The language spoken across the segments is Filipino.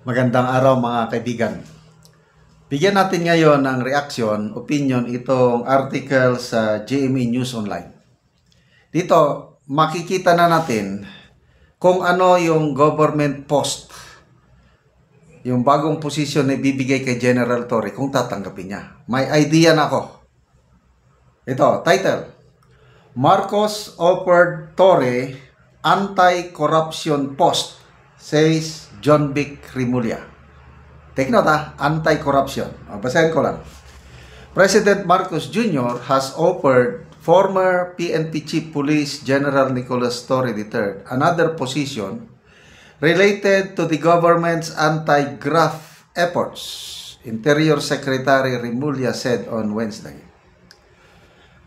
Magandang araw mga kaibigan. Bigyan natin ngayon ng reaction, opinion itong article sa GMA News Online. Dito, makikita na natin kung ano yung government post, yung bagong posisyon na ibibigay kay General Torre kung tatanggapin niya. May idea na ako. Ito, title, Marcos offered Torre anti-corruption post, says John Vic Rimulya. Take note anti-corruption. Basahin ko lang. President Marcos Jr. has offered former PNP Chief Police General Nicolas Torre III another position related to the government's anti-graft efforts, Interior Secretary Rimulya said on Wednesday.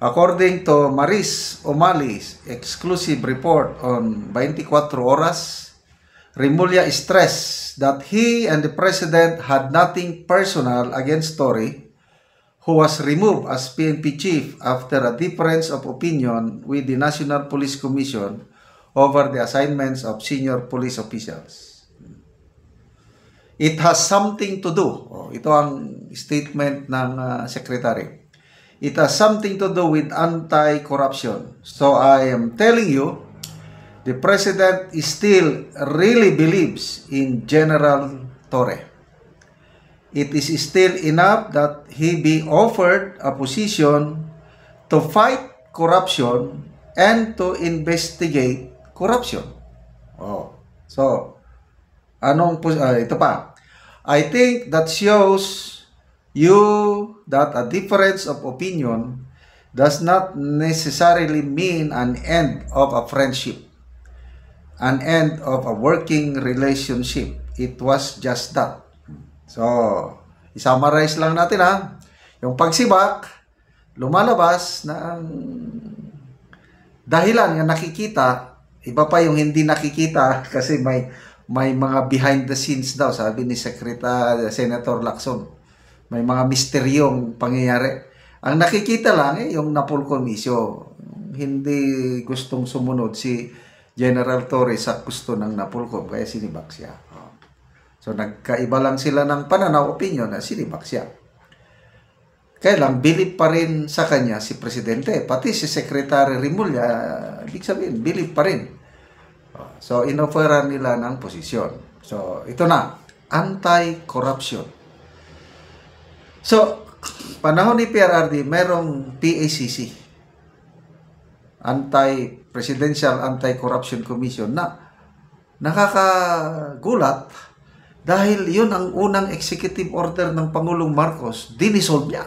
According to Maris Omali's exclusive report on 24 Oras, Rimulya stressed that he and the president had nothing personal against Torre, who was removed as PNP chief after a difference of opinion with the National Police Commission over the assignments of senior police officials. It has something to do, ito ang statement ng secretary. It has something to do with anti-corruption. So I am telling you, the president still really believes in General Torre. It is still enough that he be offered a position to fight corruption and to investigate corruption. So, ito pa. I think that shows you that a difference of opinion does not necessarily mean an end of a friendship, an end of a working relationship. It was just that. So, i-summarize lang natin yung pagsibak, lumalabas na ang dahilan yung nakikita, iba pa yung hindi nakikita kasi may mga behind the scenes daw, sabi ni Senator Lacson. May mga misteryong pangyayari. Ang nakikita lang yung Napolcom-isyo. Hindi gustong sumunod si General Torre sa gusto ng Napolcom, kaya sinibak siya. So nagkaiba lang sila ng pananaw, opinion na sinibak siya. Kaya lang, believe pa rin sa kanya si Presidente. Pati si Secretary Rimulya, ibig sabihin, believe pa rin. So inofferan nila ng posisyon. So ito na, anti-corruption. So, panahon ni PRRD, merong PACC, Presidential Anti-Corruption Commission, na nakakagulat dahil yun ang unang executive order ng Pangulong Marcos, dinisolve niya.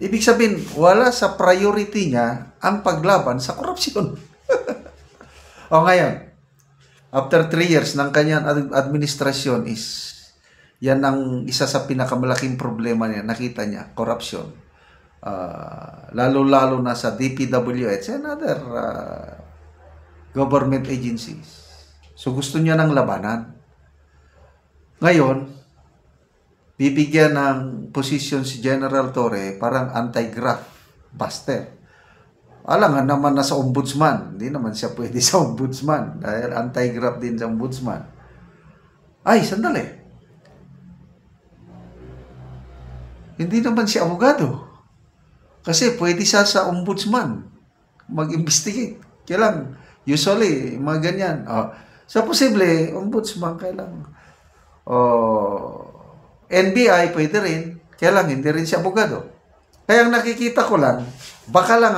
Ibig sabihin, wala sa priority niya ang paglaban sa korupsyon. Ngayon, after 3 years ng kanyang administrasyon yan ang isa sa pinakamalaking problema niya, nakita niya, corruption. Lalo-lalo na sa DPWH and other government agencies. So gusto niya ng labanan. Ngayon, bibigyan ng posisyon si General Torre parang anti-graft buster. Alam nga naman na sa ombudsman, hindi naman siya pwede sa ombudsman dahil anti-graft din sa ombudsman. Ay, sandali. Hindi naman siya abogado. Kasi pwede siya sa ombudsman mag-investigate. Kailang, usually, mga ganyan. So, posible, ombudsman, kailang. NBI, pwede rin. Kailang, hindi rin siya abogado. Kaya ang nakikita ko lang, baka lang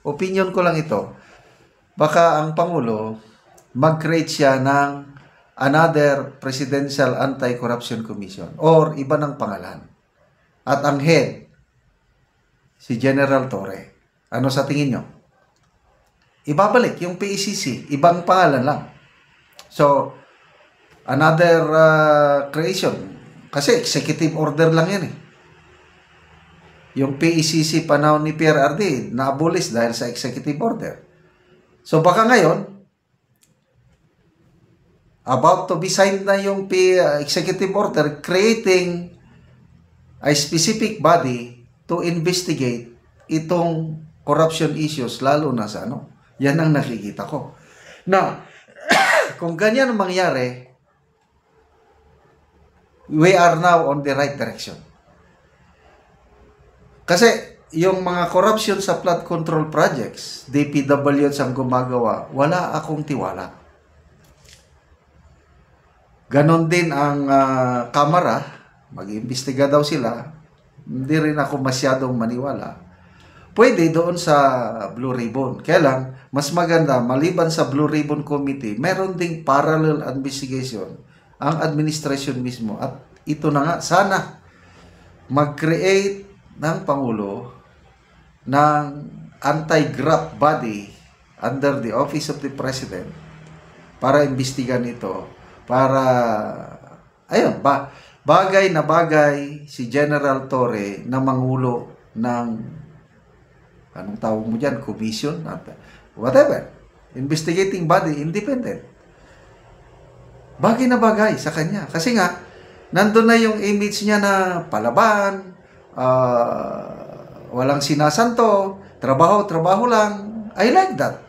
opinion ko lang ito, baka ang Pangulo, mag-create siya ng another Presidential Anti-Corruption Commission or iba ng pangalan. At ang head, si General Torre. Ano sa tingin nyo? Ibabalik yung PACC, ibang pangalan lang. So, another creation. Kasi executive order lang yan Yung PACC panahon ni PRRD, na-abolish dahil sa executive order. So, baka ngayon, about to be signed na yung executive order creating a specific body to investigate itong corruption issues, lalo na sa Yan ang nakikita ko. Now, kung ganyan ang mangyari, we are now on the right direction. Kasi yung mga corruption sa flood control projects, DPWH ang gumagawa, wala akong tiwala. Ganon din ang Kamara, mag-iimbestiga daw sila, hindi rin ako masyadong maniwala. Pwede doon sa Blue Ribbon. Kaya lang, mas maganda, maliban sa Blue Ribbon Committee, meron ding parallel investigation ang administration mismo. At ito na nga, sana mag-create ng Pangulo ng anti-graft body under the Office of the President para imbestigan ito. Para, ayun, bagay na bagay si General Torre na mangulo ng anong tawag mo dyan, commission, whatever, investigating body, independent. Bagay na bagay sa kanya. Kasi nga, nandun na yung image niya na palaban, walang sinasanto, trabaho lang. I like that.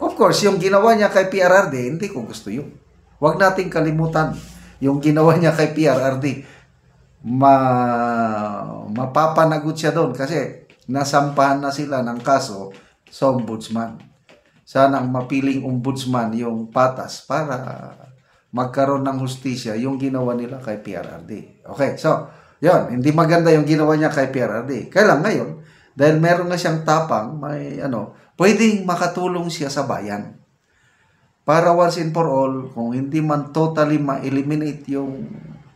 Of course, yung ginawa niya kay PRRD, hindi ko gusto yun. Huwag nating kalimutan yung ginawa niya kay PRRD. Mapapanagot siya doon kasi nasampahan na sila ng kaso sa ombudsman. Sana ang mapiling ombudsman yung patas para magkaroon ng hustisya yung ginawa nila kay PRRD. Okay, so, yun, hindi maganda yung ginawa niya kay PRRD. Kaya lang ngayon, dahil meron na siyang tapang, may pwedeng makatulong siya sa bayan. Para once and for all, kung hindi man totally ma-eliminate yung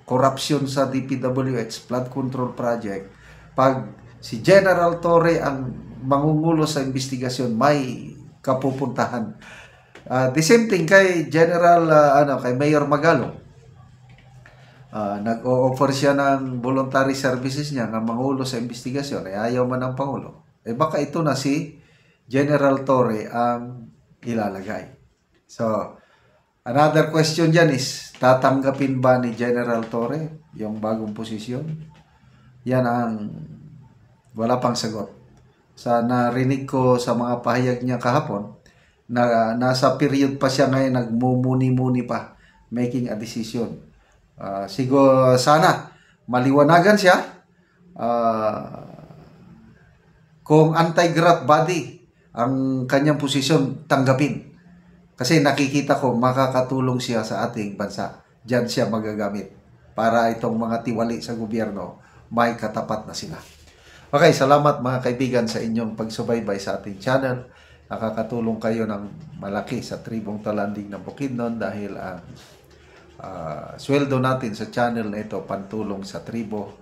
corruption sa DPWH flood control project, pag si General Torre ang mangungulo sa investigasyon, may kapupuntahan. The same thing kay General, kay Mayor Magalong. Nag-o-offer siya ng voluntary services niya na mangulo sa investigasyon. Ayaw man ng Pangulo. Baka ito na si General Torre ang ilalagay. So, another question dyan is, tatanggapin ba ni General Torre yung bagong posisyon? Yan ang wala pang sagot. Sa narinig ko sa mga pahayag niya kahapon, na nasa period pa siya ngayon, nagmumuni-muni pa, making a decision. Siguro sana maliwanagan siya kung anti-graft body ang kanyang posisyon, tanggapin. Kasi nakikita ko makakatulong siya sa ating bansa. Diyan siya magagamit para itong mga tiwali sa gobyerno may katapat na sila. Okay, salamat mga kaibigan sa inyong pagsubaybay sa ating channel. Nakakatulong kayo ng malaki sa Tribong Talanding ng Bukidnon dahil ang sweldo natin sa channel na ito pantulong sa tribo.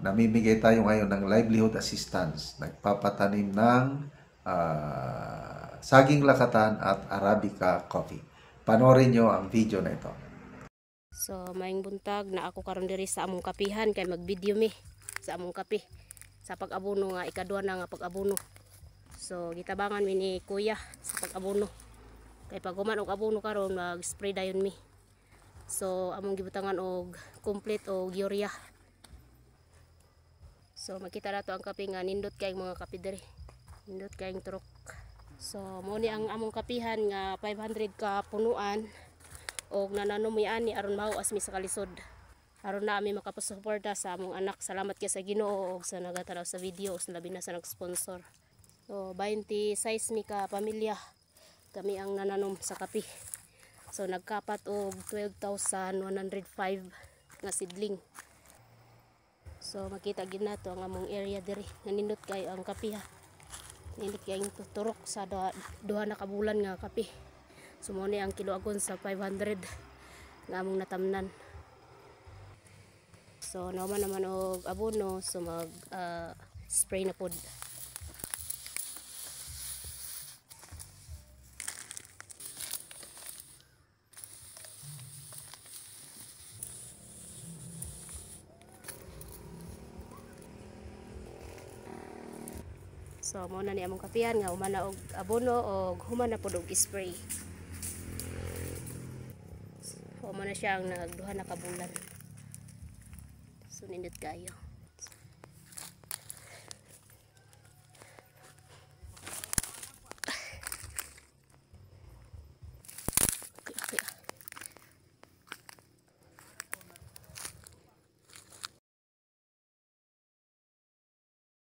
Namimigay tayo ngayon ng livelihood assistance. Nagpapatanim ng saging lakatan at Arabica coffee. Panoorin nyo ang video na ito. So, maing buntag na ako karon diri sa among kapihan kay mag-video mi sa among kape sa pag-abono nga ikadua na nga pag-abono. So gitabangan mi ni kuya sa pag-abono kay pag human og abono karon mag-spray dayon mi. So among gibutangan og complete og urea. So makita nato ang kape nga nindot kay mga kape diri, nindot kay turok. So mo ni ang among kapihan nga 500 ka punuan og nananumi ani aron mao as mi sa kalisod. Aron na kami makapasuporta sa among anak. Salamat kay sa Ginoo og sa nagatanaw sa video sa labi na sa nag-sponsor. So 26 mi ka pamilya kami ang nananom sa kape. So nagkapat og 12,105 nga sidling. So makita gid nato ang among area diri. Nanindot kay ang kape ha. Nindot kay ang turok sa duha na ka bulan nga kape. So mo ni ang kiloagon sa 500 nga among natamnan. So nauman naman og abono, so mag spray na pod. So mo na ni among kapihan nga human na og abono og human na pod og spray. So mo na siya ang nagduha na ka bulan. So nindot kayo.